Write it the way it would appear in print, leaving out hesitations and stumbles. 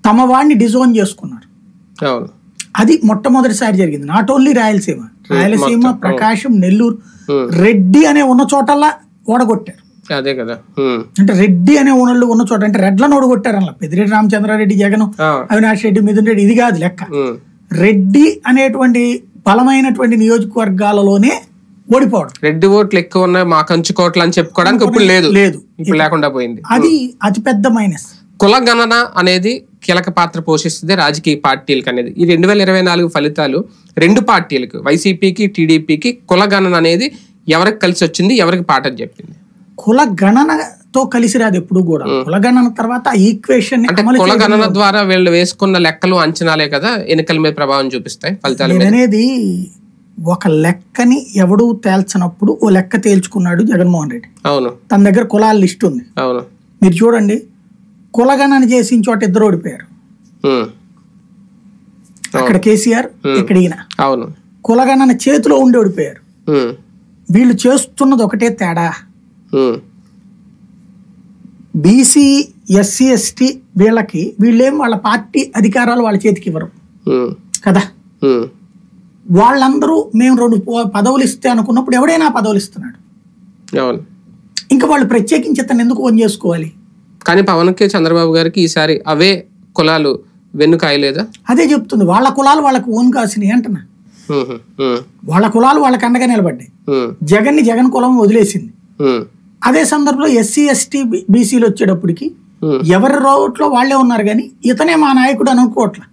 తమ వాడిని డిజోన్ చేసుకున్నారు. అది మొట్టమొదటిసారి జరిగింది. నాట్ ఓన్లీ రాయలసీమ, ప్రకాశం, నెల్లూరు, రెడ్డి అనే ఉన్న చోటల్లా ఓడగొట్టారు. అదే కదా, అంటే రెడ్డి అనే ఓనళ్ళు ఉన్న చోట అంటే రెడ్లను ఓడగొట్టారు. అలా పెద్దిరెడ్డి రామచంద్రారెడ్డి, జగన్, అవినాష్ రెడ్డి, మిథున్ రెడ్డి ఇది కాదు లెక్క. రెడ్డి అనేటువంటి బలమైనటువంటి నియోజకవర్గాలలోనే ఓడిపోవడం. రెడ్డి ఓట్లు ఎక్కువ ఉన్నాయి మా కంచుకోట్లు అని చెప్పుకోవడానికి ఇప్పుడు లేదు, ఇప్పుడు లేకుండా పోయింది. అది అతిపెద్ద మైనస్. కుల గణన అనేది కీలక పాత్ర పోషిస్తుంది రాజకీయ పార్టీలకు అనేది. ఈ 2024 ఫలితాలు రెండు పార్టీలకు, వైసీపీకి, టీడీపీకి కుల గణన అనేది ఎవరికి కలిసి వచ్చింది, ఎవరికి పాఠం చెప్పింది? కుల గణనతో కలిసి రాదు ఎప్పుడు కూడా. కుల గణన తర్వాత ఈక్వేషన్, అంటే కుల గణన ద్వారా వీళ్ళు వేసుకున్న లెక్కలు, అంచనాలే కదా ఎన్నికల మీద ప్రభావం చూపిస్తాయి ఫలితాలు అనేది. ఒక లెక్కని ఎవడు తేల్చినప్పుడు ఓ లెక్క తేల్చుకున్నాడు జగన్మోహన్ రెడ్డి. అవును, తన దగ్గర కులాల లిస్ట్ ఉంది. అవును, మీరు చూడండి, కులగణన చేసిన చోట ఇద్దరు ఓడిపోయారు. అక్కడ కేసీఆర్, ఇక్కడ ఈయన. అవును, కులగణన చేతిలో ఉండి ఓడిపోయారు. వీళ్ళు చేస్తున్నది ఒకటే తేడా, బీసీ, ఎస్సీ, ఎస్టీ వీళ్ళకి వీళ్ళేం వాళ్ళ పార్టీ అధికారాలు వాళ్ళ చేతికి ఇవ్వరు కదా. వాళ్ళందరూ మేము 2 పదవులు ఇస్తే అనుకున్నప్పుడు ఎవడైనా పదవులు ఇస్తున్నాడు. ఇంకా వాళ్ళు ప్రత్యేకించి అతను ఎందుకు ఓన్ చేసుకోవాలి? కానీ పవన్కి, చంద్రబాబు గారికి ఈసారి అవే కులాలు వెన్నుకాయలేదా? అదే చెప్తుంది, వాళ్ళ కులాలు వాళ్ళకు ఓన్ కాసినాయి అంటున్నా. వాళ్ళ కులాలు వాళ్ళకి అండగా నిలబడ్డాయి. జగన్ కులం వదిలేసింది. అదే సందర్భంలో ఎస్సీ, ఎస్టీ, బీసీలు వచ్చేటప్పటికి ఎవరి రోట్లో వాళ్లే ఉన్నారు, కానీ ఇతనే మా నాయకుడు అనుకోవట్లా.